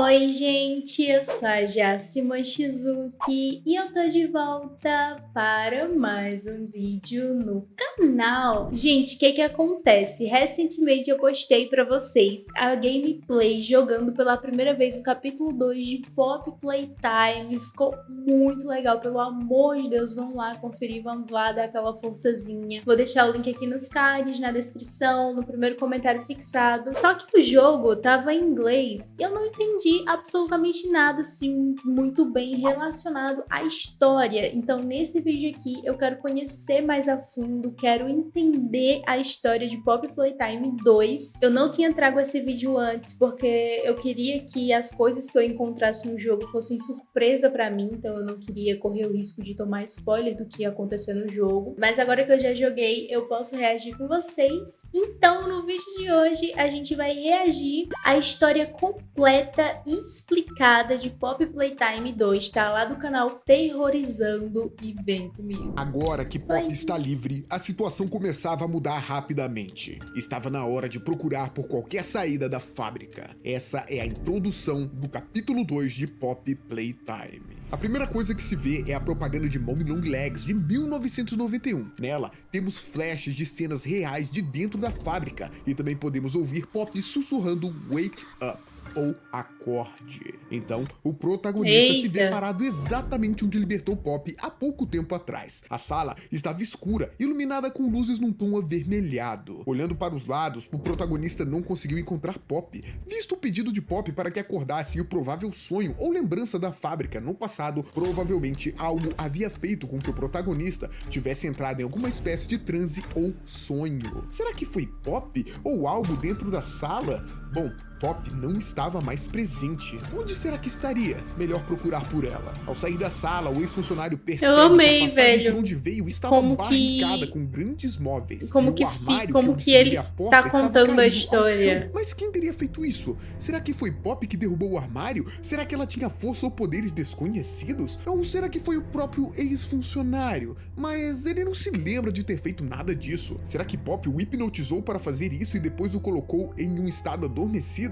Oi, gente, eu sou a Jaci Mochizuki e eu tô de volta para mais um vídeo no canal. Gente, o que acontece? Recentemente eu postei pra vocês a gameplay jogando pela primeira vez o capítulo 2 de Poppy Playtime. Ficou muito legal, pelo amor de Deus, vamos lá conferir, vamos lá dar aquela forçazinha. Vou deixar o link aqui nos cards, na descrição, no primeiro comentário fixado. Só que o jogo tava em inglês e eu não entendi absolutamente nada assim muito bem relacionado à história. Então nesse vídeo aqui eu quero conhecer mais a fundo, quero entender a história de Poppy Playtime 2. Eu não tinha trago esse vídeo antes porque eu queria que as coisas que eu encontrasse no jogo fossem surpresa pra mim, então eu não queria correr o risco de tomar spoiler do que ia acontecer no jogo. Mas agora que eu já joguei, eu posso reagir com vocês. Então no vídeo de hoje a gente vai reagir à história completa e explicada de Poppy Playtime 2, tá lá do canal Terrorizando, e vem comigo. Agora que Poppy está livre, a situação começava a mudar rapidamente. Estava na hora de procurar por qualquer saída da fábrica. Essa é a introdução do capítulo 2 de Poppy Playtime. A primeira coisa que se vê é a propaganda de Mommy Long Legs de 1991. Nela, temos flashes de cenas reais de dentro da fábrica e também podemos ouvir Poppy sussurrando Wake Up ou acorde. Então, o protagonista se vê parado exatamente onde libertou Poppy há pouco tempo atrás. A sala estava escura, iluminada com luzes num tom avermelhado. Olhando para os lados, o protagonista não conseguiu encontrar Poppy, visto o pedido de Poppy para que acordasse e o provável sonho ou lembrança da fábrica no passado. Provavelmente algo havia feito com que o protagonista tivesse entrado em alguma espécie de transe ou sonho. Será que foi Poppy ou algo dentro da sala? Bom, Poppy não estava mais presente. Onde será que estaria? Melhor procurar por ela. Ao sair da sala, o ex-funcionário percebe que a passagem por onde veio estava barricada com grandes móveis. Como que ele tá contando a história? Mas quem teria feito isso? Será que foi Poppy que derrubou o armário? Será que ela tinha força ou poderes desconhecidos? Ou será que foi o próprio ex-funcionário? Mas ele não se lembra de ter feito nada disso. Será que Poppy o hipnotizou para fazer isso e depois o colocou em um estado adormecido?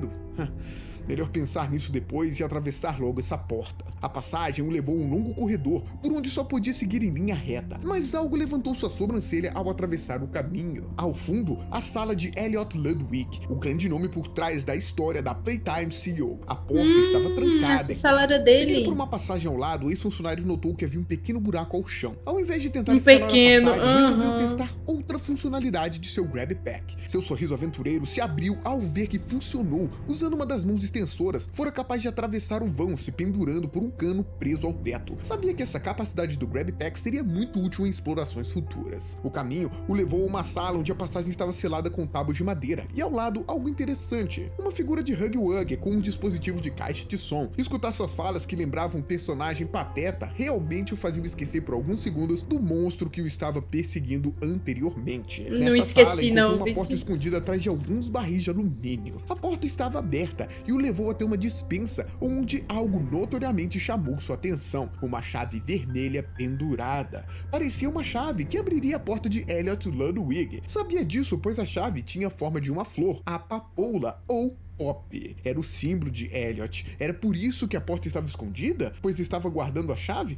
Melhor pensar nisso depois e atravessar logo essa porta. A passagem o levou a um longo corredor, por onde só podia seguir em linha reta, mas algo levantou sua sobrancelha ao atravessar o caminho. Ao fundo, a sala de Elliot Ludwig, o grande nome por trás da história da Playtime CEO. A porta estava trancada. Essa sala era dele. Seguindo por uma passagem ao lado, o ex-funcionário notou que havia um pequeno buraco ao chão. Ao invés de tentar escalar a passagem, resolveu testar outra funcionalidade de seu Grab Pack. Seu sorriso aventureiro se abriu ao ver que funcionou. Usando uma das mãos extensoras, fora capaz de atravessar o vão, se pendurando por um cano preso ao teto. Sabia que essa capacidade do Grab Pack seria muito útil em explorações futuras. O caminho o levou a uma sala onde a passagem estava selada com tábuas de madeira, e ao lado algo interessante, uma figura de Huggy Wuggy com um dispositivo de caixa de som. Escutar suas falas, que lembravam um personagem pateta, realmente o faziam esquecer por alguns segundos do monstro que o estava perseguindo anteriormente. Não esqueci não, uma porta escondida atrás de alguns barris de alumínio. A porta estava aberta e o levou até uma dispensa onde algo notoriamente chamou sua atenção, uma chave vermelha pendurada. Parecia uma chave que abriria a porta de Elliot Ludwig. Sabia disso, pois a chave tinha a forma de uma flor, a papoula ou Poppy. Era o símbolo de Elliot. Era por isso que a porta estava escondida? Pois estava guardando a chave?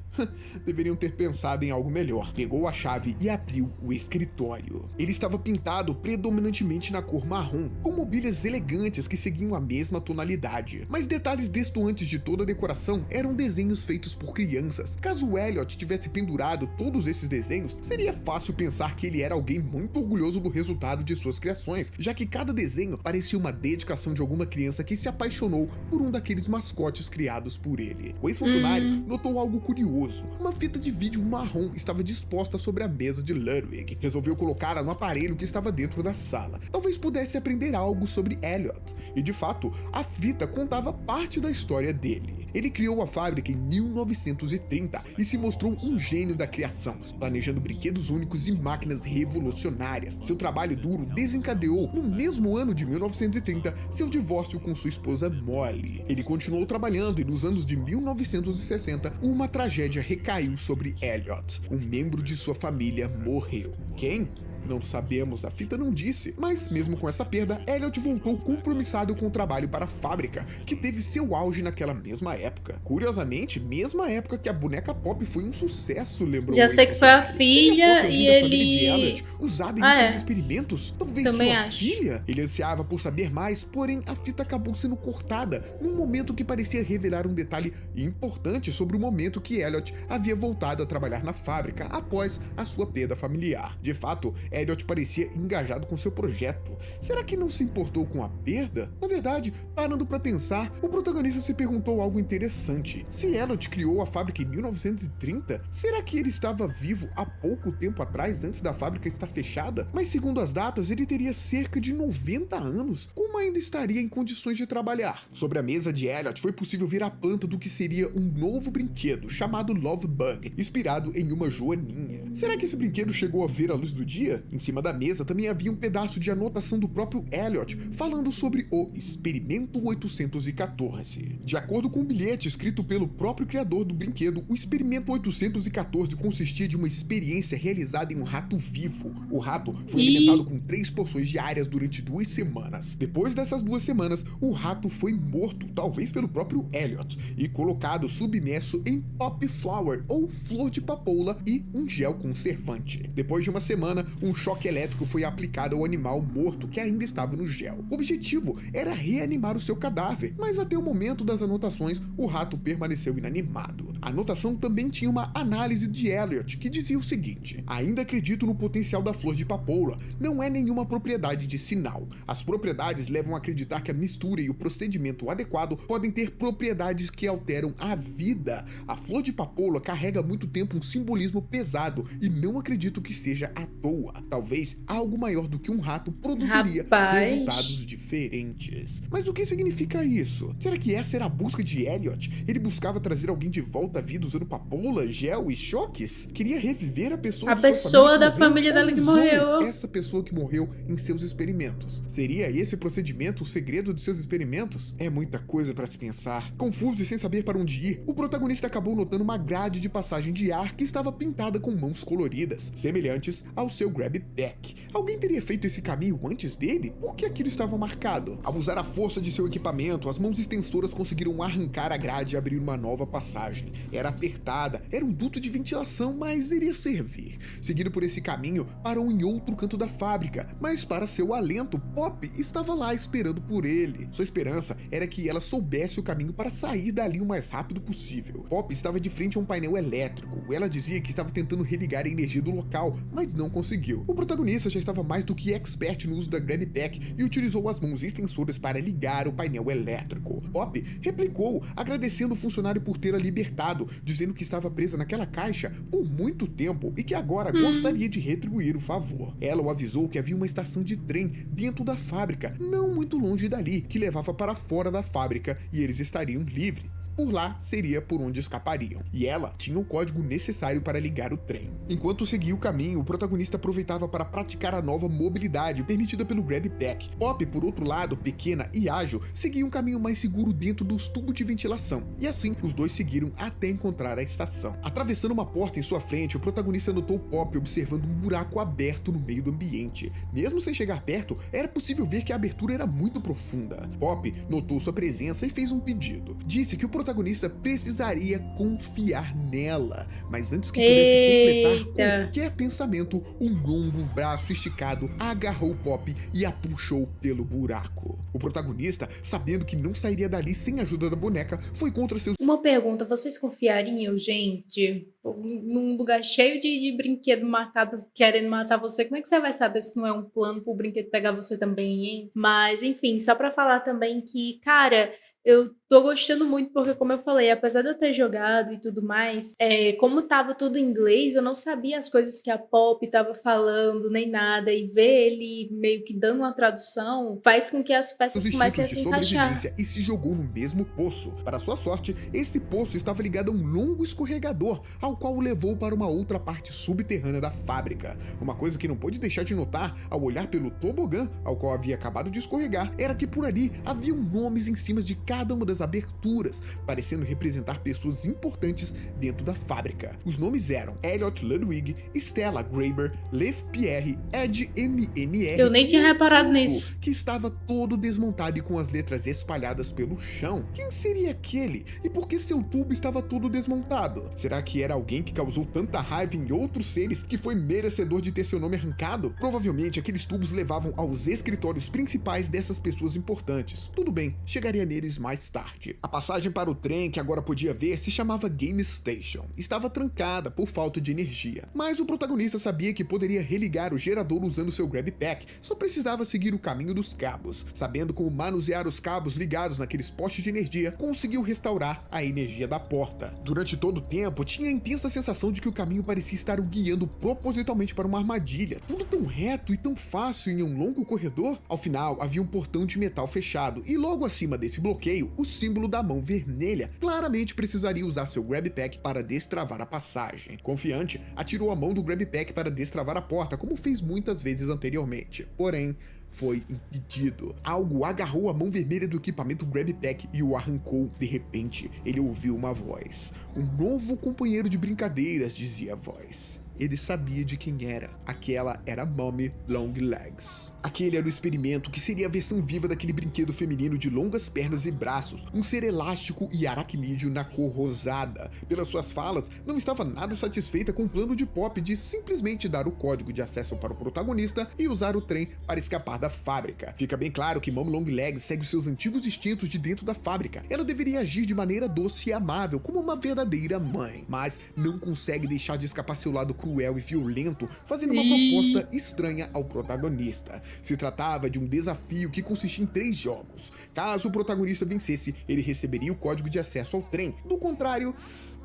Deveriam ter pensado em algo melhor. Pegou a chave e abriu o escritório. Ele estava pintado predominantemente na cor marrom, com mobílias elegantes que seguiam a mesma tonalidade. Mas detalhes destoantes de toda a decoração eram desenhos feitos por crianças. Caso Elliot tivesse pendurado todos esses desenhos, seria fácil pensar que ele era alguém muito orgulhoso do resultado de suas criações, já que cada desenho parecia uma dedicação de alguma criança que se apaixonou por um daqueles mascotes criados por ele. O ex-funcionário notou algo curioso. Uma fita de vídeo marrom estava disposta sobre a mesa de Ludwig. Resolveu colocá-la no aparelho que estava dentro da sala. Talvez pudesse aprender algo sobre Elliot. E de fato, a fita contava parte da história dele. Ele criou a fábrica em 1930 e se mostrou um gênio da criação, planejando brinquedos únicos e máquinas revolucionárias. Seu trabalho duro desencadeou, no mesmo ano de 1930, seu divórcio com sua esposa Molly. Ele continuou trabalhando e nos anos de 1960, uma tragédia recaiu sobre Elliot. Um membro de sua família morreu. Quem? Não sabemos, a fita não disse, mas mesmo com essa perda, Elliot voltou compromissado com o trabalho para a fábrica, que teve seu auge naquela mesma época. Curiosamente, mesma época que a boneca Pop foi um sucesso, lembrou? Já sei que foi a filha e ele... de Elliot, usada em seus experimentos? Talvez também sua acho. filha? Ele ansiava por saber mais, porém a fita acabou sendo cortada num momento que parecia revelar um detalhe importante sobre o momento que Elliot havia voltado a trabalhar na fábrica após a sua perda familiar. De fato, Elliot parecia engajado com seu projeto. Será que não se importou com a perda? Na verdade, parando para pensar, o protagonista se perguntou algo interessante. Se Elliot criou a fábrica em 1930, será que ele estava vivo há pouco tempo atrás, antes da fábrica estar fechada? Mas segundo as datas, ele teria cerca de 90 anos. Como ainda estaria em condições de trabalhar? Sobre a mesa de Elliot, foi possível ver a planta do que seria um novo brinquedo, chamado Love Bug, inspirado em uma joaninha. Será que esse brinquedo chegou a ver a luz do dia? Em cima da mesa também havia um pedaço de anotação do próprio Elliot, falando sobre o Experimento 814. De acordo com um bilhete escrito pelo próprio criador do brinquedo, o Experimento 814 consistia de uma experiência realizada em um rato vivo. O rato foi alimentado com 3 porções diárias durante 2 semanas. Depois dessas 2 semanas, o rato foi morto, talvez pelo próprio Elliot, e colocado submerso em Pop Flower, ou flor de papoula, e um gel conservante. Depois de uma semana, um choque elétrico foi aplicado ao animal morto que ainda estava no gel. O objetivo era reanimar o seu cadáver, mas até o momento das anotações, o rato permaneceu inanimado. A anotação também tinha uma análise de Elliot, que dizia o seguinte: ainda acredito no potencial da flor de papoula, não é nenhuma propriedade de sinal. As propriedades levam a acreditar que a mistura e o procedimento adequado podem ter propriedades que alteram a vida. A flor de papoula carrega há muito tempo um simbolismo pesado e não acredito que seja à toa. Talvez algo maior do que um rato produziria resultados diferentes. Mas o que significa isso? Será que essa era a busca de Elliot? Ele buscava trazer alguém de volta à vida usando papoula, gel e choques? Queria reviver a pessoa da família dela que morreu. Essa pessoa que morreu em seus experimentos. Seria esse procedimento o segredo de seus experimentos? É muita coisa para se pensar. Confuso e sem saber para onde ir, o protagonista acabou notando uma grade de passagem de ar que estava pintada com mãos coloridas, semelhantes ao seu grab pack. Alguém teria feito esse caminho antes dele? Por que aquilo estava marcado? Ao usar a força de seu equipamento, as mãos extensoras conseguiram arrancar a grade e abrir uma nova passagem. Era apertada, era um duto de ventilação, mas iria servir. Seguido por esse caminho, parou em outro canto da fábrica, mas para seu alento, Pop estava lá esperando por ele. Sua esperança era que ela soubesse o caminho para sair dali o mais rápido possível. Pop estava de frente a um painel elétrico. Ela dizia que estava tentando religar a energia do local, mas não conseguiu. O protagonista já estava mais do que expert no uso da Grab Pack e utilizou as mãos extensoras para ligar o painel elétrico. Pop replicou, agradecendo o funcionário por tê-la libertado, dizendo que estava presa naquela caixa por muito tempo e que agora gostaria de retribuir o favor. Ela o avisou que havia uma estação de trem dentro da fábrica, não muito longe dali, que levava para fora da fábrica e eles estariam livres. Por lá seria por onde escapariam, e ela tinha o código necessário para ligar o trem. Enquanto seguia o caminho, o protagonista aproveitava para praticar a nova mobilidade permitida pelo Grab Pack. Pop, por outro lado, pequena e ágil, seguia um caminho mais seguro dentro dos tubos de ventilação, e assim os dois seguiram até encontrar a estação. Atravessando uma porta em sua frente, o protagonista notou Pop observando um buraco aberto no meio do ambiente. Mesmo sem chegar perto, era possível ver que a abertura era muito profunda. Pop notou sua presença e fez um pedido. Disse que o protagonista precisaria confiar nela, mas antes que pudesse completar qualquer pensamento, um longo braço esticado agarrou Pop e a puxou pelo buraco. O protagonista, sabendo que não sairia dali sem a ajuda da boneca, foi contra seus... Uma pergunta, vocês confiariam, gente? Num lugar cheio de brinquedo macabro querendo matar você, como é que você vai saber se não é um plano pro brinquedo pegar você também, hein? Mas, enfim, só pra falar também que, cara, eu tô gostando muito porque, como eu falei, apesar de eu ter jogado e tudo mais, como tava tudo em inglês, eu não sabia as coisas que a Pop tava falando, nem nada, e ver ele meio que dando uma tradução faz com que as peças comecem a se encaixar. E se jogou no mesmo poço. Para sua sorte, esse poço estava ligado a um longo escorregador, ao qual o levou para uma outra parte subterrânea da fábrica. Uma coisa que não pôde deixar de notar ao olhar pelo tobogã ao qual havia acabado de escorregar era que por ali haviam nomes em cima de cada uma das aberturas, parecendo representar pessoas importantes dentro da fábrica. Os nomes eram Elliot Ludwig, Stella Graeber, Lev Pierre, Ed MNR. Eu nem tinha reparado nisso. Que estava todo desmontado e com as letras espalhadas pelo chão. Quem seria aquele? E por que seu tubo estava todo desmontado? Será que era alguém que causou tanta raiva em outros seres que foi merecedor de ter seu nome arrancado? Provavelmente aqueles tubos levavam aos escritórios principais dessas pessoas importantes. Tudo bem, chegaria neles mais tarde. A passagem para o trem que agora podia ver se chamava Game Station. Estava trancada por falta de energia, mas o protagonista sabia que poderia religar o gerador usando seu Grab Pack, só precisava seguir o caminho dos cabos. Sabendo como manusear os cabos ligados naqueles postes de energia, conseguiu restaurar a energia da porta. Durante todo o tempo, tinha a intensa sensação de que o caminho parecia estar o guiando propositalmente para uma armadilha. Tudo tão reto e tão fácil em um longo corredor. Ao final, havia um portão de metal fechado, e logo acima desse bloqueio, o símbolo da mão vermelha. Claramente precisaria usar seu Grab Pack para destravar a passagem. Confiante, atirou a mão do Grab Pack para destravar a porta, como fez muitas vezes anteriormente. Porém, foi impedido. Algo agarrou a mão vermelha do equipamento Grab Pack e o arrancou. De repente, ele ouviu uma voz. Um novo companheiro de brincadeiras, dizia a voz. Ele sabia de quem era. Aquela era Mommy Longlegs. Aquele era o experimento que seria a versão viva daquele brinquedo feminino de longas pernas e braços, um ser elástico e aracnídeo na cor rosada. Pelas suas falas, não estava nada satisfeita com o plano de Pop de simplesmente dar o código de acesso para o protagonista e usar o trem para escapar da fábrica. Fica bem claro que Mommy Longlegs segue os seus antigos instintos de dentro da fábrica. Ela deveria agir de maneira doce e amável, como uma verdadeira mãe, mas não consegue deixar de escapar seu lado cruel e violento, fazendo uma proposta estranha ao protagonista. Se tratava de um desafio que consistia em 3 jogos. Caso o protagonista vencesse, ele receberia o código de acesso ao trem. Do contrário,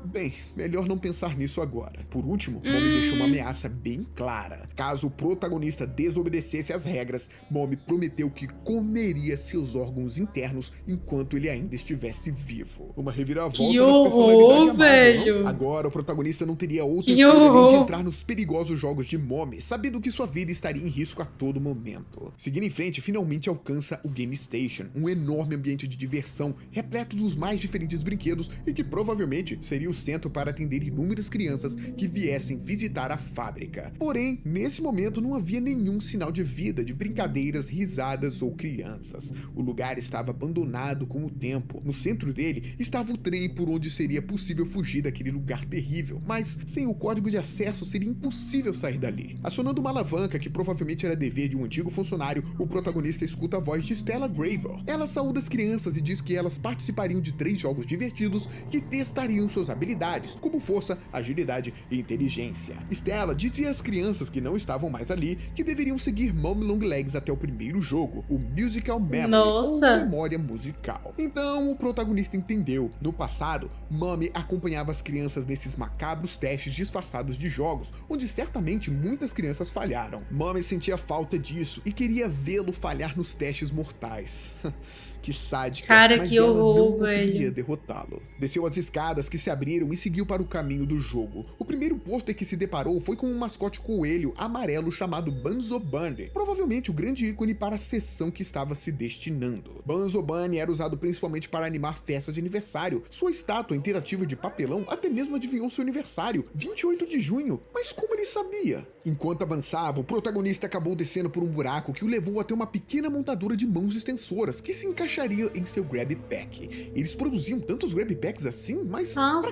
bem, melhor não pensar nisso agora. Por último, Mommy deixou uma ameaça bem clara. Caso o protagonista desobedecesse às regras, Mommy prometeu que comeria seus órgãos internos enquanto ele ainda estivesse vivo. Uma reviravolta Que da personalidade horror, amável, velho! não? Agora o protagonista não teria outra Que escolha além de horror! entrar nos perigosos jogos de Mommy, sabendo que sua vida estaria em risco a todo momento. Seguindo em frente, finalmente alcança o Game Station, um enorme ambiente de diversão, repleto dos mais diferentes brinquedos e que provavelmente seria o centro para atender inúmeras crianças que viessem visitar a fábrica. Porém, nesse momento não havia nenhum sinal de vida, de brincadeiras, risadas ou crianças. O lugar estava abandonado com o tempo. No centro dele estava o trem por onde seria possível fugir daquele lugar terrível, mas sem o código de acesso seria impossível sair dali. Acionando uma alavanca que provavelmente era dever de um antigo funcionário, o protagonista escuta a voz de Stella Graeber. Ela saúda as crianças e diz que elas participariam de 3 jogos divertidos que testariam suas habilidades, como força, agilidade e inteligência. Stella dizia às crianças que não estavam mais ali que deveriam seguir Mommy Longlegs até o primeiro jogo, o Musical Memory, Nossa! ou memória musical. Então o protagonista entendeu. No passado, Mommy acompanhava as crianças nesses macabros testes disfarçados de jogos, onde certamente muitas crianças falharam. Mommy sentia falta disso e queria vê-lo falhar nos testes mortais. Que sádica, Cara, mas que ela horror, não conseguiria velho. derrotá-lo. Desceu as escadas que se abriram e seguiu para o caminho do jogo. O primeiro pôster que se deparou foi com um mascote coelho amarelo chamado Banzo Bunny, provavelmente o grande ícone para a sessão que estava se destinando. Banzo Bunny era usado principalmente para animar festas de aniversário. Sua estátua interativa de papelão até mesmo adivinhou seu aniversário, 28 de junho. Mas como ele sabia? Enquanto avançava, o protagonista acabou descendo por um buraco que o levou até uma pequena montadura de mãos extensoras que se encaixaria em seu Grab Pack. Eles produziam tantos Grab Packs assim, mas pra quê?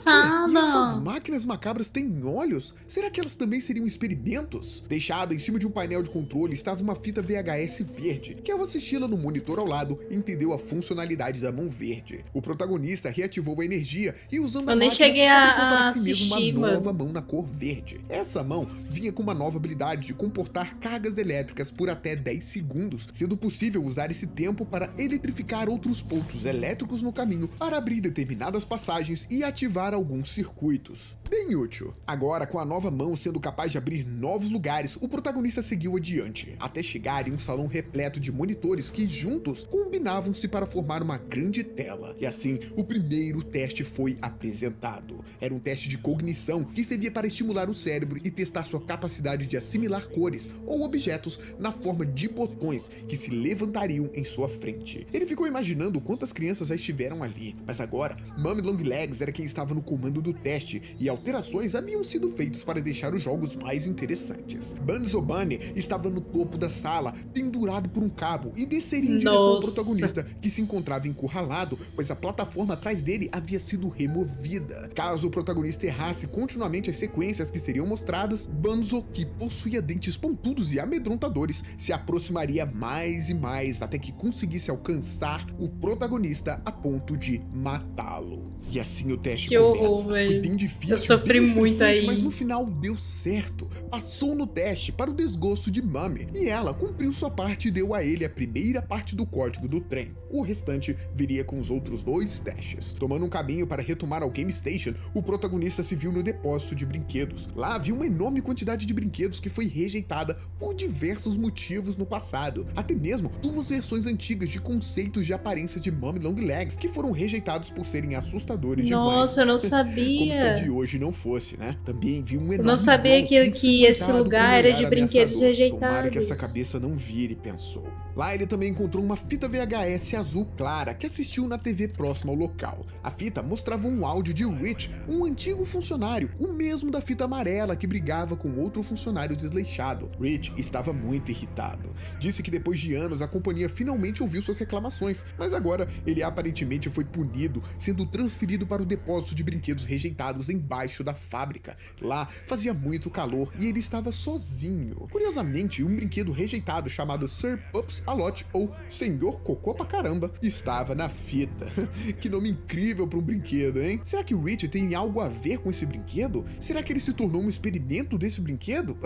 E essas máquinas macabras têm olhos? Será que elas também seriam experimentos? Deixado em cima de um painel de controle estava uma fita VHS verde, que ao assisti-la no monitor ao lado, entendeu a funcionalidade da mão verde. O protagonista reativou a energia e usando a Eu nem máquina, cheguei a fabricou para si mesmo assistir, uma nova mano. mão na cor verde. Essa mão vinha com uma nova habilidade de comportar cargas elétricas por até 10 segundos, sendo possível usar esse tempo para eletrificar outros pontos elétricos no caminho para abrir determinadas passagens e ativar alguns circuitos. bem útil. Agora, com a nova mão sendo capaz de abrir novos lugares, o protagonista seguiu adiante, até chegar em um salão repleto de monitores que juntos combinavam-se para formar uma grande tela. E assim, o primeiro teste foi apresentado. Era um teste de cognição que servia para estimular o cérebro e testar sua capacidade de assimilar cores ou objetos na forma de botões que se levantariam em sua frente. Ele ficou imaginando quantas crianças já estiveram ali, mas agora, Mummy Longlegs era quem estava no comando do teste e alterações haviam sido feitas para deixar os jogos mais interessantes. Buns O'Bunny estava no topo da sala, pendurado por um cabo, e desceria em direção ao protagonista, que se encontrava encurralado, pois a plataforma atrás dele havia sido removida. Caso o protagonista errasse continuamente as sequências que seriam mostradas, Bunzo, que possuía dentes pontudos e amedrontadores, se aproximaria mais e mais até que conseguisse alcançar o protagonista a ponto de matá-lo. E assim o teste que começa. horror, Foi velho. bem difícil, Eu sofri bem muito estressante, aí. mas no final deu certo. Passou no teste para o desgosto de Mummy, e ela cumpriu sua parte e deu a ele a primeira parte do código do trem. O restante viria com os outros 2 testes. Tomando um caminho para retomar ao Game Station, o protagonista se viu no depósito de brinquedos. Lá havia uma enorme quantidade de brinquedos que foi rejeitada por diversos motivos no passado. Até mesmo 2 versões antigas de conceitos de aparência de Mummy Longlegs que foram rejeitados por serem assustadores demais. Nossa, eu não Como se a sabia. de hoje não fosse, né? Também vi um enorme Eu não sabia bron que esse ensanguentado lugar com um era olhar de brinquedos ameaçador. Tomara que rejeitados. essa cabeça não vire, pensou. Lá ele também encontrou uma fita VHS azul clara que assistiu na TV próxima ao local. A fita mostrava um áudio de Rich, um antigo funcionário, o mesmo da fita amarela que brigava com outro funcionário desleixado. Rich estava muito irritado. Disse que depois de anos a companhia finalmente ouviu suas reclamações, mas agora ele aparentemente foi punido, sendo transferido para o depósito de brinquedos rejeitados embaixo da fábrica. Lá fazia muito calor e ele estava sozinho. Curiosamente, um brinquedo rejeitado chamado Sir Pups a Lot, ou Senhor Cocô pra Caramba, estava na fita. Que nome incrível para um brinquedo, hein? Será que o Rich tem algo a ver com esse brinquedo? Será que ele se tornou um experimento desse brinquedo?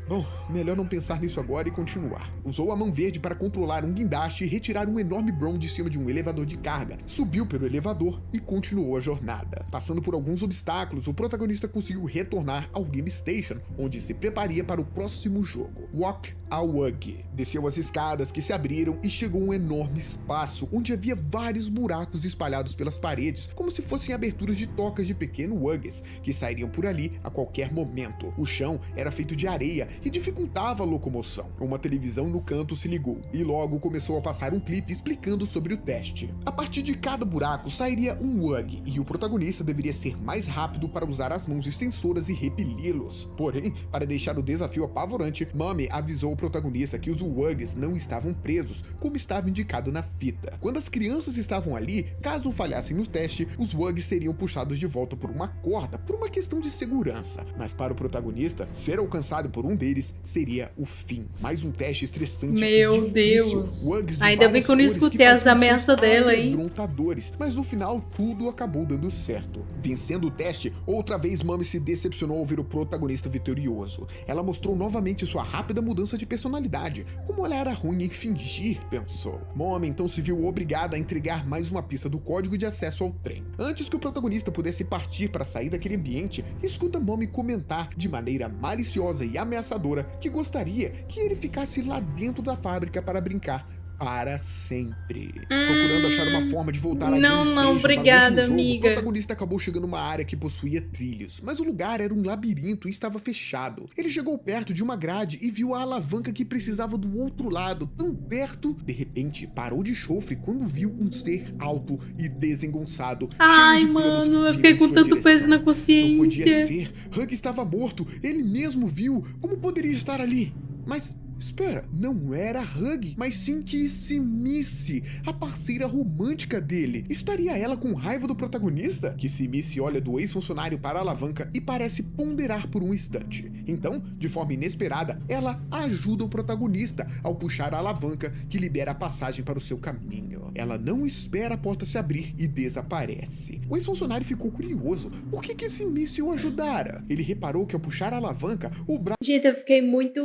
Bom, melhor não pensar nisso agora e continuar. Usou a mão verde para controlar um guindaste e retirar um enorme Bron de cima de um elevador de carga. Subiu pelo elevador e continuou a jornada. Passando por alguns obstáculos, o protagonista conseguiu retornar ao Game Station, onde se prepararia para o próximo jogo, Walk a Wug. Desceu as escadas que se abriram e chegou a um enorme espaço, onde havia vários buracos espalhados pelas paredes, como se fossem aberturas de tocas de pequenos Wugs, que sairiam por ali a qualquer momento. O chão era feito de areia e dificultava a locomoção. Uma televisão no canto se ligou, e logo começou a passar um clipe explicando sobre o teste. A partir de cada buraco sairia um Wug, e o protagonista deveria ser mais rápido para usar as mãos extensoras e repeli-los. Porém, para deixar o desafio apavorante, Mummy avisou o protagonista que os Wugs não estavam presos, como estava indicado na fita. Quando as crianças estavam ali, caso falhassem no teste, os Wugs seriam puxados de volta por uma corda, por uma questão de segurança. Mas para o protagonista, ser alcançado por um deles seria o fim. Mais um teste estressante. Meu e difícil. Deus. Wugs de Ainda bem várias que eu não cores escutei as faziam ameaças sons dela, hein? amedrontadores, mas no final tudo acabou dando certo. Vencendo o teste, outra vez Mummy se decepcionou ao ver o protagonista vitorioso. Ela mostrou novamente sua rápida mudança de personalidade. Como ela era ruim em fingir, pensou. Mummy então se viu obrigada a entregar mais uma pista do código de acesso ao trem. Antes que o protagonista pudesse partir para sair daquele ambiente, escuta Mummy comentar de maneira maliciosa e ameaçadora que gostaria que ele ficasse lá dentro da fábrica para brincar para sempre. Procurando achar uma forma de voltar a Não, Game Station não, para o obrigada, último jogo, amiga. o protagonista acabou chegando numa área que possuía trilhos, mas o lugar era um labirinto e estava fechado. Ele chegou perto de uma grade e viu a alavanca que precisava do outro lado, tão perto. De repente, parou de chofre quando viu um ser alto e desengonçado. Ai, cheio de pelos mano, eu vindo fiquei em com sua tanto peso na Não podia consciência. ser. Hug estava morto. Ele mesmo viu. Como poderia estar ali? Mas espera, não era Hug, mas sim Kissimisse, a parceira romântica dele. Estaria ela com raiva do protagonista? Kissimisse olha do ex-funcionário para a alavanca e parece ponderar por um instante. Então, de forma inesperada, ela ajuda o protagonista ao puxar a alavanca que libera a passagem para o seu caminho. ela não espera a porta se abrir e desaparece. O ex-funcionário ficou curioso. Por que esse míssil ajudara? Ele reparou que ao puxar a alavanca, o braço... Gente, eu fiquei muito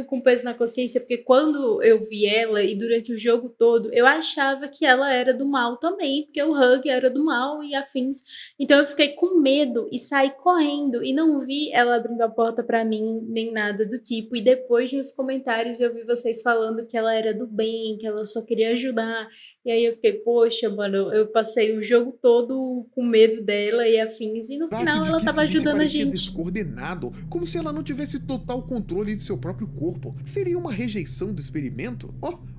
com peso na consciência, porque quando eu vi ela e durante o jogo todo, eu achava que ela era do mal também, porque o Hug era do mal e afins. Então eu fiquei com medo e saí correndo e não vi ela abrindo a porta pra mim, nem nada do tipo. E depois nos comentários eu vi vocês falando que ela era do bem, que ela só queria ajudar. E aí eu fiquei, poxa, mano, eu passei o jogo todo com medo dela e afins, e no final de ela tava Kiss ajudando a parecia gente. descoordenado, como se ela não tivesse total controle de seu próprio corpo. Seria uma rejeição do experimento?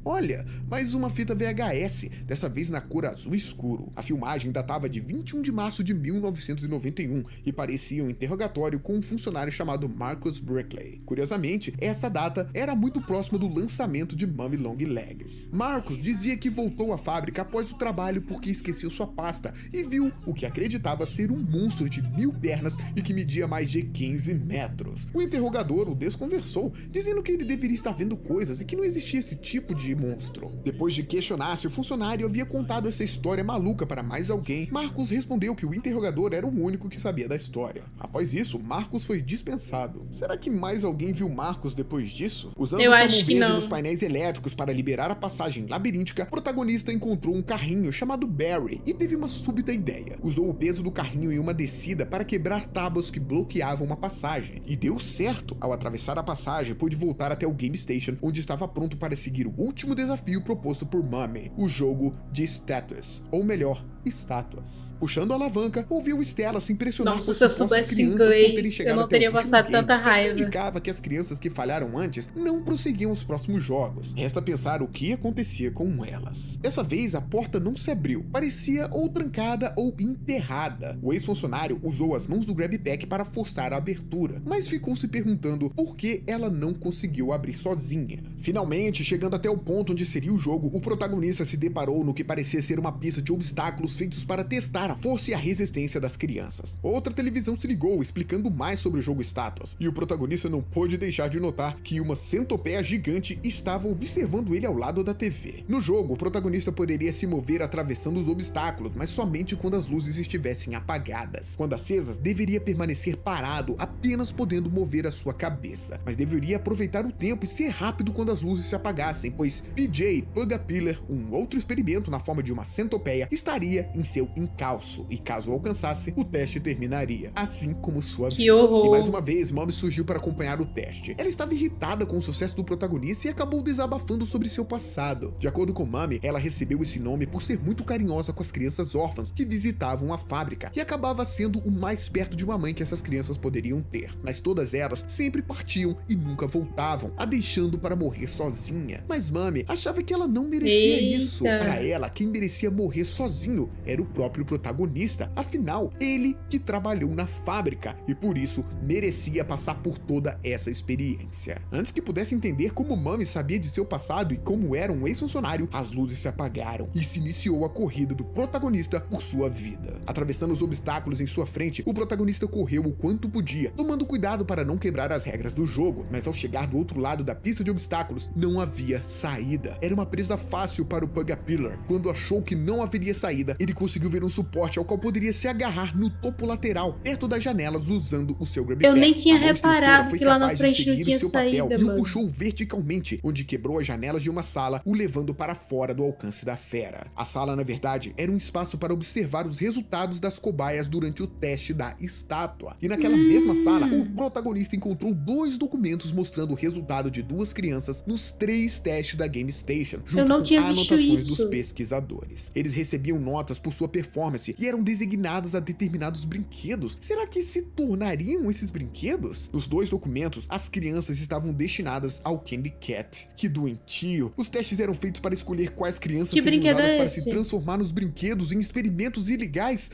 Olha, mais uma fita VHS, dessa vez na cor azul escuro. A filmagem datava de 21 de março de 1991 e parecia um interrogatório com um funcionário chamado Marcus Brickley. Curiosamente, essa data era muito próxima do lançamento de Mummy Long Legs. Marcus dizia que voltou à fábrica após o trabalho porque esqueceu sua pasta e viu o que acreditava ser um monstro de 1000 pernas e que media mais de 15 metros. O interrogador o desconversou, dizendo que ele deveria estar vendo coisas e que não existia esse tipo de monstro. Depois de questionar se o funcionário havia contado essa história maluca para mais alguém, Marcus respondeu que o interrogador era o único que sabia da história. Após isso, Marcus foi dispensado. Será que mais alguém viu Marcus depois disso? Usando Eu sua acho mão que verde não. nos painéis elétricos para liberar a passagem labiríntica, o protagonista encontrou um carrinho chamado Barry e teve uma súbita ideia. Usou o peso do carrinho em uma descida para quebrar tábuas que bloqueavam uma passagem. E deu certo. Ao atravessar a passagem, pôde voltar até o Game Station, onde estava pronto para seguir o último desafio proposto por Mummy, o jogo de Status, ou melhor, estátuas. Puxando a alavanca, ouviu Stella se impressionar Nossa, com se eu as supostas soubesse crianças por terem inglês, chegado eu não até o teria último passado game. tanta raiva. Isso indicava que as crianças que falharam antes não prosseguiam os próximos jogos. Resta pensar o que acontecia com elas. Dessa vez, a porta não se abriu. Parecia ou trancada ou enterrada. O ex-funcionário usou as mãos do Grab Pack para forçar a abertura, mas ficou se perguntando por que ela não conseguiu abrir sozinha. Finalmente, chegando até o ponto onde seria o jogo, o protagonista se deparou no que parecia ser uma pista de obstáculos feitos para testar a força e a resistência das crianças. Outra televisão se ligou, explicando mais sobre o jogo Status, e o protagonista não pôde deixar de notar que uma centopeia gigante estava observando ele ao lado da TV. No jogo, o protagonista poderia se mover atravessando os obstáculos, mas somente quando as luzes estivessem apagadas. Quando acesas, deveria permanecer parado, apenas podendo mover a sua cabeça, mas deveria aproveitar o tempo e ser rápido quando as luzes se apagassem, pois PJ Pugapiller, um outro experimento na forma de uma centopeia, estaria em seu encalço, e caso alcançasse, o teste terminaria, assim como sua vida. Que horror. E mais uma vez, Mummy surgiu para acompanhar o teste. Ela estava irritada com o sucesso do protagonista e acabou desabafando sobre seu passado. De acordo com Mummy, ela recebeu esse nome por ser muito carinhosa com as crianças órfãs que visitavam a fábrica, e acabava sendo o mais perto de uma mãe que essas crianças poderiam ter. Mas todas elas sempre partiam e nunca voltavam, a deixando para morrer sozinha. Mas Mummy achava que ela não merecia isso. Para ela, quem merecia morrer sozinho era o próprio protagonista. Afinal, ele que trabalhou na fábrica e por isso merecia passar por toda essa experiência. Antes que pudesse entender como Mummy sabia de seu passado e como era um ex-funcionário, as luzes se apagaram e se iniciou a corrida do protagonista por sua vida. Atravessando os obstáculos em sua frente, o protagonista correu o quanto podia, tomando cuidado para não quebrar as regras do jogo, mas ao chegar do outro lado da pista de obstáculos, não havia saída. Era uma presa fácil para o Pugapiller. Quando achou que não haveria saída, ele conseguiu ver um suporte ao qual poderia se agarrar no topo lateral, perto das janelas, usando o seu Grab Pack. Eu nem tinha A monstro reparado foi que lá na capaz de frente não seguir tinha o seu papel saída, e o mano. puxou verticalmente, onde quebrou as janelas de uma sala, o levando para fora do alcance da fera. A sala, na verdade, era um espaço para observar os resultados das cobaias durante o teste da estátua. E naquela mesma sala, o protagonista encontrou 2 documentos mostrando o resultado de 2 crianças nos 3 testes da Game Station, junto não com tinha visto anotações isso. dos pesquisadores. Eles recebiam notas por sua performance e eram designadas a determinados brinquedos. Será que se tornariam esses brinquedos? Nos 2 documentos, as crianças estavam destinadas ao Candy Cat. Que doentio! Os testes eram feitos para escolher quais crianças Que seriam brinquedo usadas é para esse? se transformar nos brinquedos em experimentos ilegais.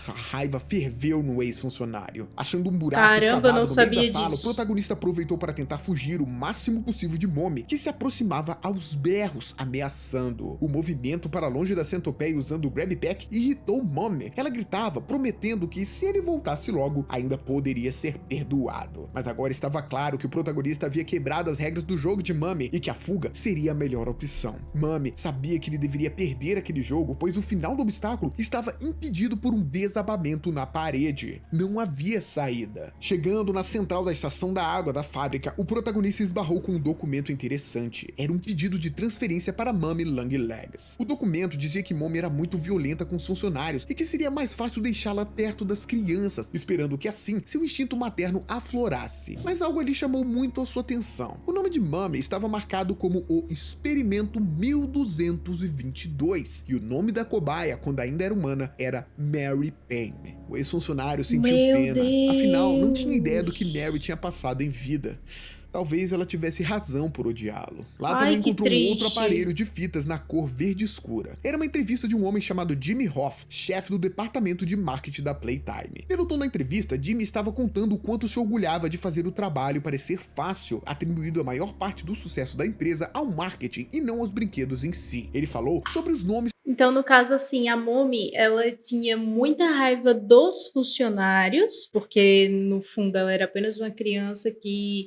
A raiva ferveu no ex-funcionário. Achando um buraco Caramba, escavado eu não no sabia meio da sala, disso. o protagonista aproveitou para tentar fugir o máximo possível de Mummy, que se aproximava aos berros, ameaçando. O movimento para longe da centopeia usando o Grab Grab Pack irritou Mummy. Ela gritava, prometendo que se ele voltasse logo, ainda poderia ser perdoado. Mas agora estava claro que o protagonista havia quebrado as regras do jogo de Mummy e que a fuga seria a melhor opção. Mummy sabia que ele deveria perder aquele jogo, pois o final do obstáculo estava impedido por um desabamento na parede. Não havia saída. Chegando na central da estação da água da fábrica, o protagonista esbarrou com um documento interessante. Era um pedido de transferência para Mummy Longlegs. O documento dizia que Mummy era muito violenta com os funcionários e que seria mais fácil deixá-la perto das crianças, esperando que assim seu instinto materno aflorasse. Mas algo ali chamou muito a sua atenção. O nome de Mummy estava marcado como o Experimento 1222 e o nome da cobaia, quando ainda era humana, era Mary Payne. O ex-funcionário sentiu pena, afinal não tinha ideia do que Mary tinha passado em vida. Talvez ela tivesse razão por odiá-lo. Lá também encontrou um outro aparelho de fitas na cor verde escura. Era uma entrevista de um homem chamado Jimmy Hoff, chefe do departamento de marketing da Playtime. Pelo tom da entrevista, Jimmy estava contando o quanto se orgulhava de fazer o trabalho parecer fácil, atribuindo a maior parte do sucesso da empresa ao marketing e não aos brinquedos em si. Ele falou sobre os nomes. Então, no caso, assim, a Mummy, ela tinha muita raiva dos funcionários, porque, no fundo, ela era apenas uma criança que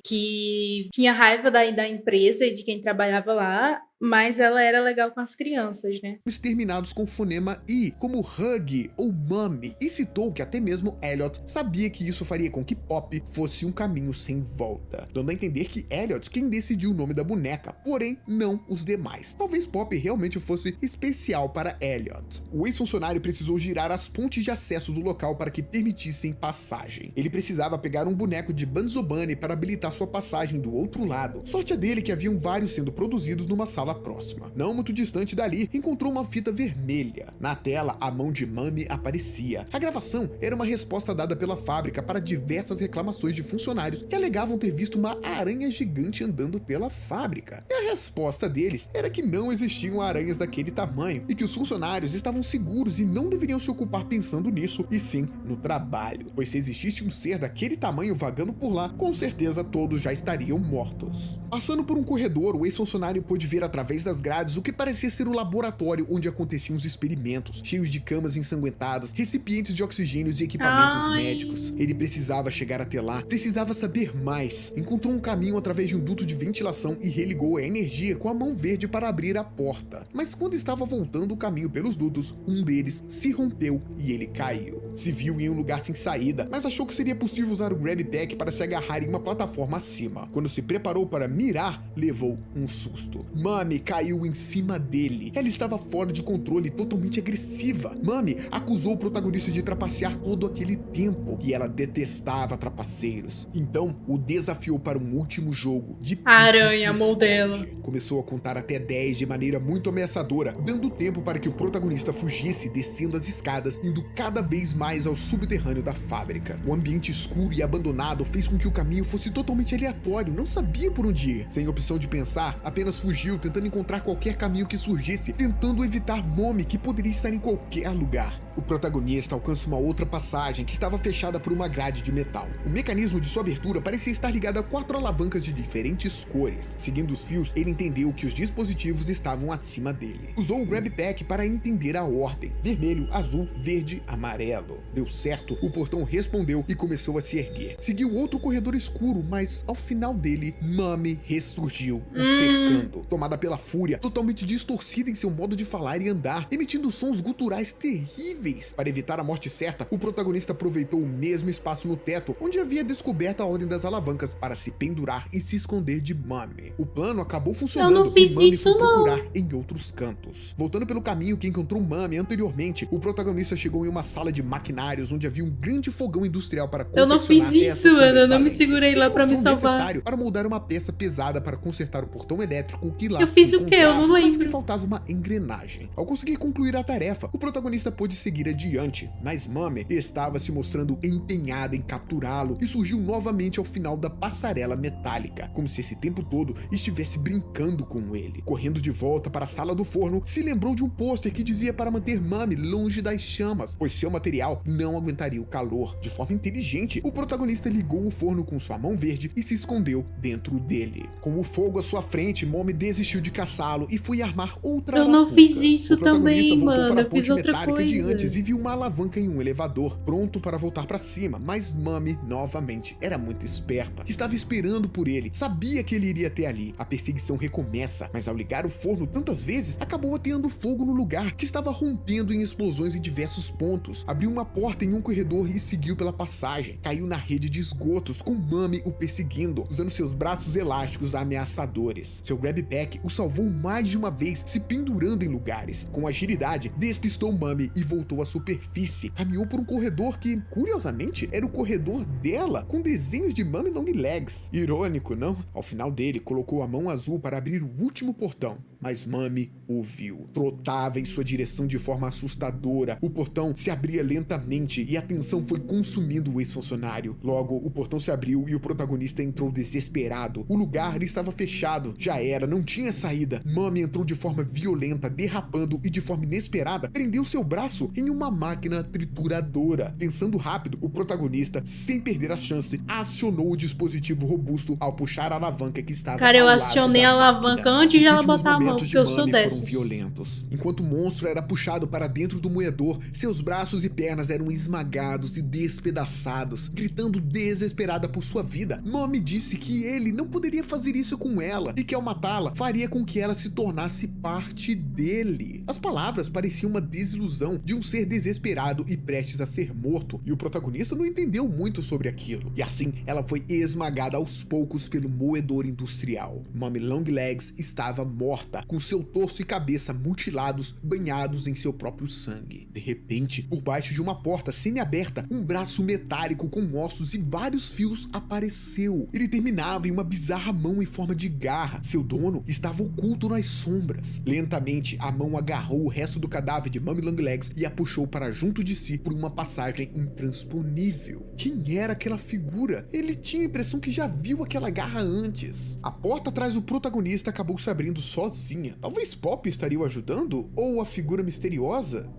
tinha raiva da empresa e de quem trabalhava lá, mas ela era legal com as crianças, né? Terminados com o fonema I, como Hug ou Mummy, e citou que até mesmo Elliot sabia que isso faria com que Pop fosse um caminho sem volta, dando a entender que Elliot quem decidiu o nome da boneca, porém não os demais. Talvez Pop realmente fosse especial para Elliot. O ex-funcionário precisou girar as pontes de acesso do local para que permitissem passagem. Ele precisava pegar um boneco de Banzo Bunny para habilitar sua passagem do outro lado. Sorte a dele que haviam vários sendo produzidos numa sala próxima. Não muito distante dali, encontrou uma fita vermelha. Na tela, a mão de Mummy aparecia. A gravação era uma resposta dada pela fábrica para diversas reclamações de funcionários que alegavam ter visto uma aranha gigante andando pela fábrica. E a resposta deles era que não existiam aranhas daquele tamanho e que os funcionários estavam seguros e não deveriam se ocupar pensando nisso, e sim no trabalho. Pois se existisse um ser daquele tamanho vagando por lá, com certeza todos já estariam mortos. Passando por um corredor, o ex-funcionário pôde ver através das grades o que parecia ser o laboratório onde aconteciam os experimentos, cheios de camas ensanguentadas, recipientes de oxigênios e equipamentos médicos. Ele precisava chegar até lá, precisava saber mais. Encontrou um caminho através de um duto de ventilação e religou a energia com a mão verde para abrir a porta. Mas quando estava voltando o caminho pelos dutos, um deles se rompeu e ele caiu. Se viu em um lugar sem saída, mas achou que seria possível usar o Grab Pack para se agarrar em uma plataforma acima. Quando se preparou para mirar, levou um susto. Mummy caiu em cima dele. Ela estava fora de controle e totalmente agressiva. Mummy acusou o protagonista de trapacear todo aquele tempo e ela detestava trapaceiros. Então, o desafiou para um último jogo de aranha modelo. Começou a contar até 10 de maneira muito ameaçadora, dando tempo para que o protagonista fugisse descendo as escadas, indo cada vez mais ao subterrâneo da fábrica. O ambiente escuro e abandonado fez com que o caminho fosse totalmente aleatório, não sabia por onde ir. Sem opção de pensar, apenas fugiu, tentando encontrar qualquer caminho que surgisse, tentando evitar Mummy, que poderia estar em qualquer lugar. O protagonista alcança uma outra passagem que estava fechada por uma grade de metal. O mecanismo de sua abertura parecia estar ligado a 4 alavancas de diferentes cores. Seguindo os fios, ele entendeu que os dispositivos estavam acima dele. Usou o Grab Pack para entender a ordem: vermelho, azul, verde, amarelo. Deu certo, o portão respondeu e começou a se erguer. Seguiu outro corredor escuro, mas ao final dele, Mummy ressurgiu, o cercando. Tomada pela fúria, totalmente distorcida em seu modo de falar e andar, emitindo sons guturais terríveis. Para evitar a morte certa, o protagonista aproveitou o mesmo espaço no teto, onde havia descoberto a ordem das alavancas para se pendurar e se esconder de Mummy. O plano acabou funcionando. Eu não fiz e Mummy isso, foi procurar em outros cantos. Voltando pelo caminho que encontrou Mummy anteriormente, o protagonista chegou em uma sala de maquinários onde havia um grande fogão industrial para eu não fiz isso, Ana, eu não me segurei lá para me salvar. Para moldar uma peça pesada para consertar o portão elétrico que lá eu fiz o quê? Eu não lembro. Mas que faltava uma engrenagem. Ao conseguir concluir a tarefa, o protagonista pôde seguir adiante, mas Mummy estava se mostrando empenhada em capturá-lo e surgiu novamente ao final da passarela metálica, como se esse tempo todo estivesse brincando com ele. Correndo de volta para a sala do forno, se lembrou de um pôster que dizia para manter Mummy longe das chamas, pois seu material industrial não aguentaria o calor. De forma inteligente, o protagonista ligou o forno com sua mão verde e se escondeu dentro dele. Com o fogo à sua frente, Mommy desistiu de caçá-lo e foi armar outra Eu não arapuca. fiz isso O protagonista também, voltou mano. para a Eu fiz ponte outra metálica de coisa. antes e viu uma alavanca em um elevador, pronto para voltar para cima, mas Mommy, novamente, era muito esperta. Estava esperando por ele, sabia que ele iria até ali. A perseguição recomeça, mas ao ligar o forno tantas vezes, acabou ateando fogo no lugar, que estava rompendo em explosões em diversos pontos. Abriu uma porta em um corredor e seguiu pela passagem. Caiu na rede de esgotos, com Mommy o perseguindo, usando seus braços elásticos ameaçadores. Seu grab pack o salvou mais de uma vez, se pendurando em lugares. Com agilidade, despistou Mommy e voltou à superfície. Caminhou por um corredor que, curiosamente, era o corredor dela, com desenhos de Mommy Longlegs. Irônico, não? Ao final dele, colocou a mão azul para abrir o último portão, mas Mommy o viu. Trotava em sua direção de forma assustadora. O portão se abria lentamente e a tensão foi consumindo o ex-funcionário. Logo, o portão se abriu e o protagonista entrou desesperado. O lugar estava fechado. Já era, não tinha saída. Mommy entrou de forma violenta, derrapando e de forma inesperada, prendeu seu braço em uma máquina trituradora. Pensando rápido, o protagonista, sem perder a chance, acionou o dispositivo robusto ao puxar a alavanca que estava Cara, eu ao lado acionei da a alavanca máquina. antes de Os ela últimos botar a mão, momentos porque eu de sou Mommy foram dessas. violentos. Enquanto o monstro era puxado para dentro do moedor, seus braços e pernas eram esmagados e despedaçados. Gritando desesperada por sua vida, Mommy disse que ele não poderia fazer isso com ela e que ao matá-la faria com que ela se tornasse parte dele. As palavras pareciam uma desilusão de um ser desesperado e prestes a ser morto, e o protagonista não entendeu muito sobre aquilo. E assim, ela foi esmagada aos poucos pelo moedor industrial. Mommy Longlegs estava morta, com seu torso e cabeça mutilados, banhados em seu próprio sangue. De repente, por baixo de uma porta semi-aberta, um braço metálico com ossos e vários fios apareceu. Ele terminava em uma bizarra mão em forma de garra. Seu dono estava oculto nas sombras. Lentamente, a mão agarrou o resto do cadáver de Mommy Longlegs e a puxou para junto de si por uma passagem intransponível. Quem era aquela figura? Ele tinha a impressão que já viu aquela garra antes. A porta atrás do protagonista acabou se abrindo sozinha. Talvez Pop estaria o ajudando? Ou a figura misteriosa?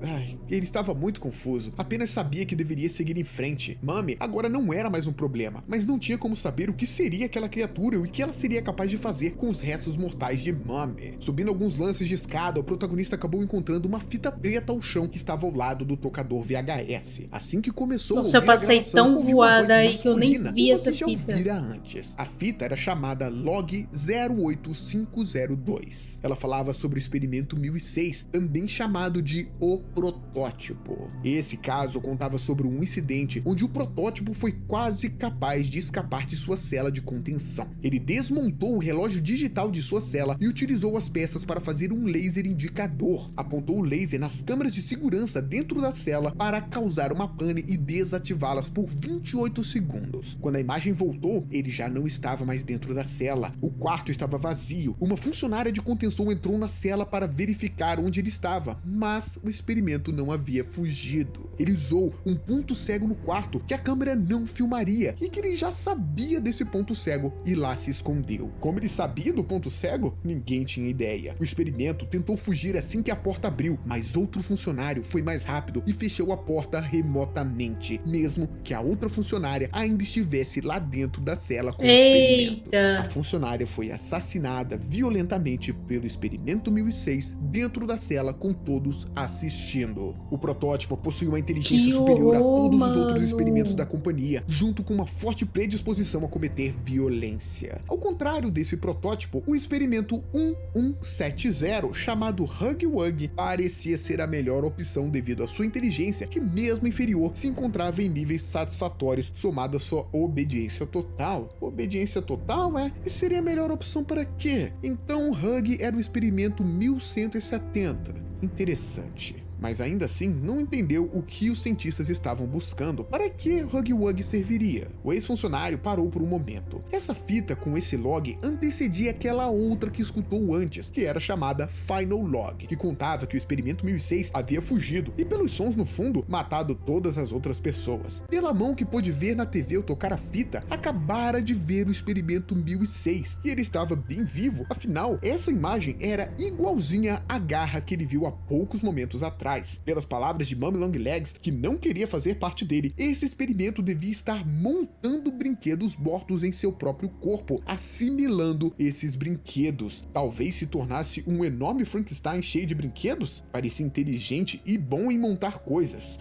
Ele estava muito confuso. Apenas sabia que deveria seguir em frente. Mommy agora não era mais um problema, mas não tinha como saber o que seria aquela criatura e o que ela seria capaz de fazer com os restos mortais de Mommy. Subindo alguns lances de escada, o protagonista acabou encontrando uma fita preta ao chão que estava ao lado do tocador VHS. Assim que começou Nossa, a eu ouvir a passei gravação, tão ouviu uma voada voz aí que eu nem masculina, vi uma essa que já fita. ouvira antes. A fita era chamada Log 08502. Ela falava sobre o experimento 1006, também chamado de O Protótipo. Esse caso contava sobre um incidente onde o protótipo foi quase capaz de escapar de sua cela de contenção. Ele desmontou o relógio digital de sua cela e utilizou as peças para fazer um laser indicador. Apontou o laser nas câmeras de segurança dentro da cela para causar uma pane e desativá-las por 28 segundos. Quando a imagem voltou, ele já não estava mais dentro da cela. O quarto estava vazio. Uma funcionária de contenção entrou na cela para verificar onde ele estava, mas o experimento não havia fugido. Ele usou um ponto cego no quarto que a câmera não filmaria e que ele já sabia desse ponto cego e lá se escondeu. Como ele sabia do ponto cego? Ninguém tinha ideia. O experimento tentou fugir assim que a porta abriu, mas outro funcionário foi mais rápido e fechou a porta remotamente, mesmo que a outra funcionária ainda estivesse lá dentro da cela com o experimento. A funcionária foi assassinada violentamente pelo experimento 1006 dentro da cela com todos assistindo. O protótipo possui uma inteligência superior a todos os outros experimentos da companhia, junto com uma forte predisposição a cometer violência. Ao contrário desse protótipo, o experimento 1170, chamado Huggy Wuggy, parecia ser a melhor opção devido à sua inteligência, que mesmo inferior, se encontrava em níveis satisfatórios, somado à sua obediência total. Obediência total, E seria a melhor opção para quê? Então, Huggy era o experimento 1170. Interessante. Mas ainda assim não entendeu o que os cientistas estavam buscando. Para que Huggy Wuggy serviria? O ex-funcionário parou por um momento. Essa fita com esse log antecedia aquela outra que escutou antes, que era chamada Final Log, que contava que o experimento 1006 havia fugido e, pelos sons no fundo, matado todas as outras pessoas. Pela mão que pôde ver na TV ao tocar a fita, acabara de ver o experimento 1006 e ele estava bem vivo. Afinal, essa imagem era igualzinha à garra que ele viu há poucos momentos atrás. atrás. Pelas palavras de Mummy Longlegs, que não queria fazer parte dele, esse experimento devia estar montando brinquedos mortos em seu próprio corpo, assimilando esses brinquedos. Talvez se tornasse um enorme Frankenstein cheio de brinquedos? Parecia inteligente e bom em montar coisas.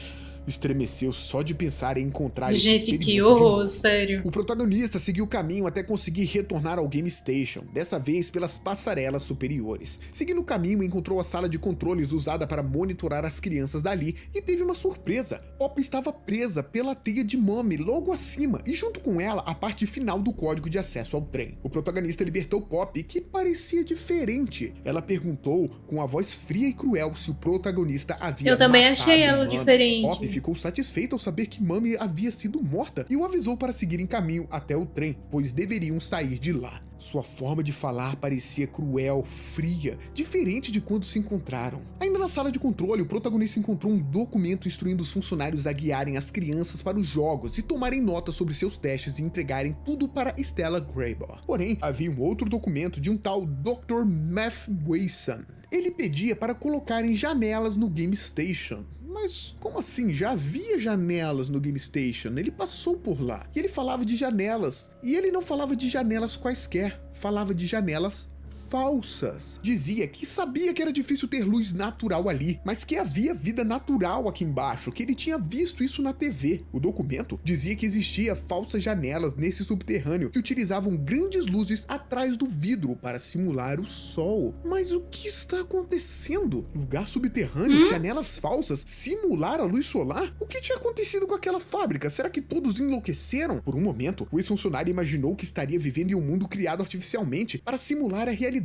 Estremeceu só de pensar em encontrar esse Gente, que experimento de horror, novo. sério. O protagonista seguiu o caminho até conseguir retornar ao Game Station, dessa vez pelas passarelas superiores. Seguindo o caminho, encontrou a sala de controles usada para monitorar as crianças dali e teve uma surpresa. Pop estava presa pela teia de Mummy logo acima e junto com ela a parte final do código de acesso ao trem. O protagonista libertou Pop, que parecia diferente. Ela perguntou com a voz fria e cruel se o protagonista havia Eu também matado achei ela Mummy. diferente. Pop ficou satisfeito ao saber que Mummy havia sido morta e o avisou para seguir em caminho até o trem, pois deveriam sair de lá. Sua forma de falar parecia cruel, fria, diferente de quando se encontraram. Ainda na sala de controle, o protagonista encontrou um documento instruindo os funcionários a guiarem as crianças para os jogos e tomarem notas sobre seus testes e entregarem tudo para Stella Grabor. Porém, havia um outro documento de um tal Dr. Math Wason. Ele pedia para colocarem janelas no Game Station. Mas como assim? Já havia janelas no Game Station, ele passou por lá. E ele falava de janelas. E ele não falava de janelas quaisquer, falava de janelas falsas. Dizia que sabia que era difícil ter luz natural ali, mas que havia vida natural aqui embaixo, que ele tinha visto isso na TV. O documento dizia que existia falsas janelas nesse subterrâneo que utilizavam grandes luzes atrás do vidro para simular o sol. Mas o que está acontecendo? Lugar subterrâneo, janelas falsas, simular a luz solar? O que tinha acontecido com aquela fábrica? Será que todos enlouqueceram? Por um momento, o ex-funcionário imaginou que estaria vivendo em um mundo criado artificialmente para simular a realidade,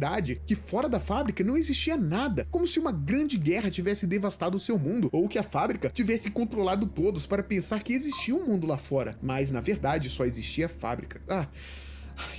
que fora da fábrica não existia nada, como se uma grande guerra tivesse devastado o seu mundo, ou que a fábrica tivesse controlado todos para pensar que existia um mundo lá fora, mas na verdade só existia a fábrica.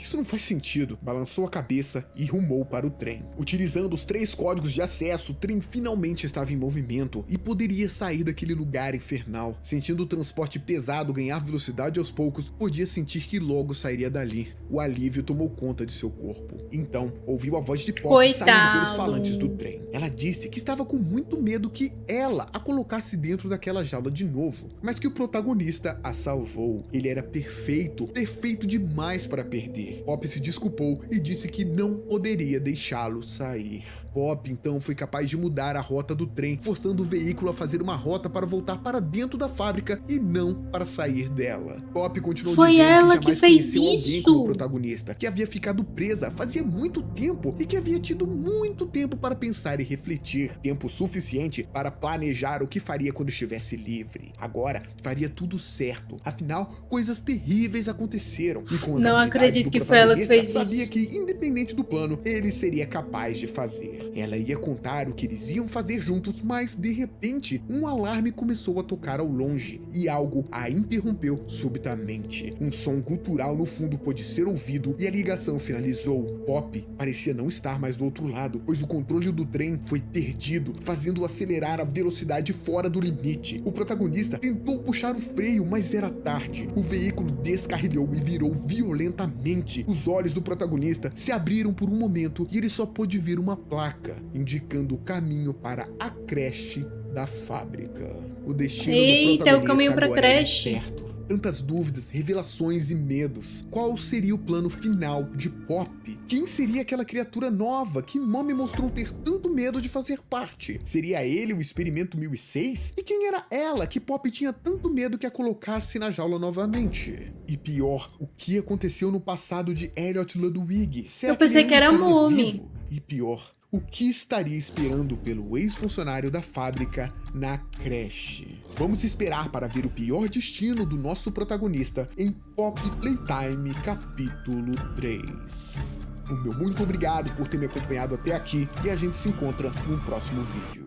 Isso não faz sentido. Balançou a cabeça e rumou para o trem. Utilizando os 3 códigos de acesso, o trem finalmente estava em movimento e poderia sair daquele lugar infernal. Sentindo o transporte pesado ganhar velocidade aos poucos, podia sentir que logo sairia dali. O alívio tomou conta de seu corpo. Então, ouviu a voz de Pop saindo pelos falantes do trem. Ela disse que estava com muito medo que ela a colocasse dentro daquela jaula de novo, mas que o protagonista a salvou. Ele era perfeito, perfeito demais para perder. Pop se desculpou e disse que não poderia deixá-lo sair. Pop então foi capaz de mudar a rota do trem, forçando o veículo a fazer uma rota para voltar para dentro da fábrica e não para sair dela. Pop continuou Foi dizendo ela que que jamais fez conheceu alguém isso. como protagonista, que havia ficado presa fazia muito tempo e que havia tido muito tempo para pensar e refletir, tempo suficiente para planejar o que faria quando estivesse livre. Agora faria tudo certo, afinal coisas terríveis aconteceram e com as Não habilidades acredito do que foi ela que fez protagonista, isso. sabia que independente do plano, ele seria capaz de fazer. Ela ia contar o que eles iam fazer juntos, mas de repente um alarme começou a tocar ao longe e algo a interrompeu subitamente. Um som gutural no fundo pôde ser ouvido e a ligação finalizou. Pop parecia não estar mais do outro lado, pois o controle do trem foi perdido, fazendo-o acelerar a velocidade fora do limite. O protagonista tentou puxar o freio, mas era tarde. O veículo descarrilhou e virou violentamente. Os olhos do protagonista se abriram por um momento e ele só pôde ver uma placa indicando o caminho para a creche da fábrica. O destino do protagonista o caminho pra agora era creche. incerto. Tantas dúvidas, revelações e medos. Qual seria o plano final de Pop? Quem seria aquela criatura nova que Mummy mostrou ter tanto medo de fazer parte? Seria ele o Experimento 1006? E quem era ela que Pop tinha tanto medo que a colocasse na jaula novamente? E pior, o que aconteceu no passado de Elliot Ludwig? Será Eu pensei ele que era estaria Mummy. vivo? E pior, o que estaria esperando pelo ex-funcionário da fábrica na creche? Vamos esperar para ver o pior destino do nosso protagonista em Pop Playtime capítulo 3. O meu muito obrigado por ter me acompanhado até aqui e a gente se encontra no próximo vídeo.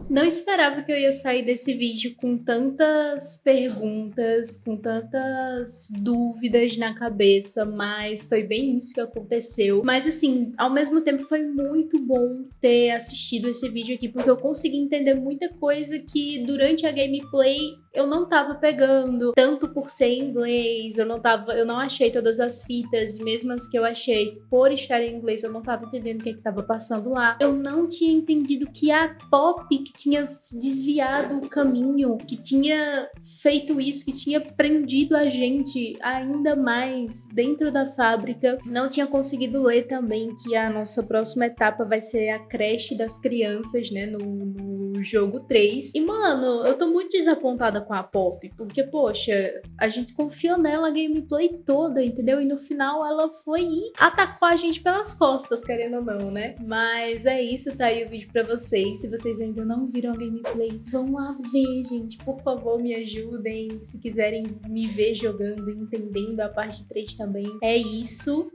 Não esperava que eu ia sair desse vídeo com tantas perguntas, com tantas dúvidas na cabeça, mas foi bem isso que aconteceu. Mas assim, ao mesmo tempo foi muito bom ter assistido esse vídeo aqui, porque eu consegui entender muita coisa que durante a gameplay eu não tava pegando, tanto por ser em inglês, eu não achei todas as fitas, mesmo as que eu achei por estar em inglês, eu não tava entendendo o que tava passando lá. Eu não tinha entendido que a Pop que tinha desviado o caminho, que tinha feito isso, que tinha prendido a gente ainda mais dentro da fábrica. Não tinha conseguido ler também que a nossa próxima etapa vai ser a creche das crianças, né, no jogo 3. E, mano, eu tô muito desapontada com a Pop, porque, poxa, a gente confiou nela a gameplay toda, entendeu? E no final ela foi e atacou a gente pelas costas, querendo ou não, né? Mas é isso, tá aí o vídeo pra vocês. Se vocês ainda não viram a gameplay, vão lá ver, gente. Por favor, me ajudem. Se quiserem me ver jogando e entendendo a parte 3 também. É isso.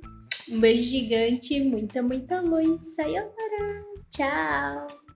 Um beijo gigante, muita luz. Sayonara. Tchau.